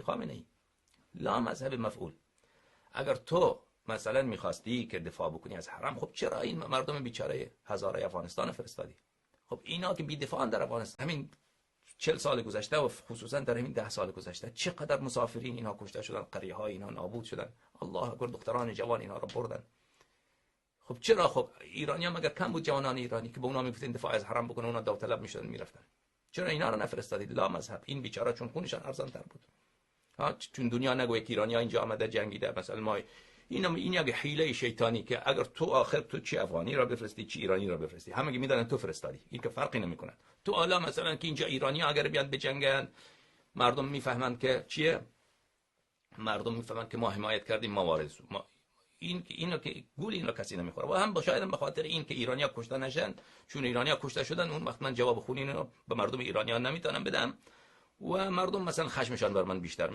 خامنه‌ای لا مذهب مفعول. اگر تو مثلا میخواستی که دفاع بکنی از حرم، خب چرا این مردم بیچاره هزارای افغانستان فرستادی؟ خب اینا که بی دفاعن در افغانستان، همین 40 سال گذشته و خصوصا در همین 10 سال گذشته چقدر مسافرین اینا کشته شدن، قریه های اینا نابود شدن، الله اکبر، دختران جوان اینا رو بردن. خب چرا؟ خب ایرانی هم مگر کم بود جوانان ایرانی که به اونا میگفتن دفاع از حرم بکنن، اونا داوطلب میشدن میرفتن؟ چرا اینا رو نفرستادید؟ لا مذهب. این بیچاره چون خونشان ارزان تر بود. چون دنیا نگوید که ایرانی ها اینجا آمده جنگیده، مثلا ما این یک حیله شیطانی که اگر تو آخر تو چی افغانی را بفرستی چی ایرانی را بفرستی، همه میدونن تو فرستادی، این که فرقی نمیکنه. تو حالا مثلا که اینجا ایرانی ها اگر بیان بجنگن، مردم میفهمند که چیه، مردم میفهمند که ما حمایت کردیم، ما وارد ما اینو که گول اینو کسی نمیخوره. و هم شاید به خاطر این که ایرانی ها کشته نشن، چون ایرانی ها کشته شدن، اون وقت من جواب خونی اینو به مردم ایرانی ها نمیتونم بدم و مردم مثلا خشمشان بر من بیشتر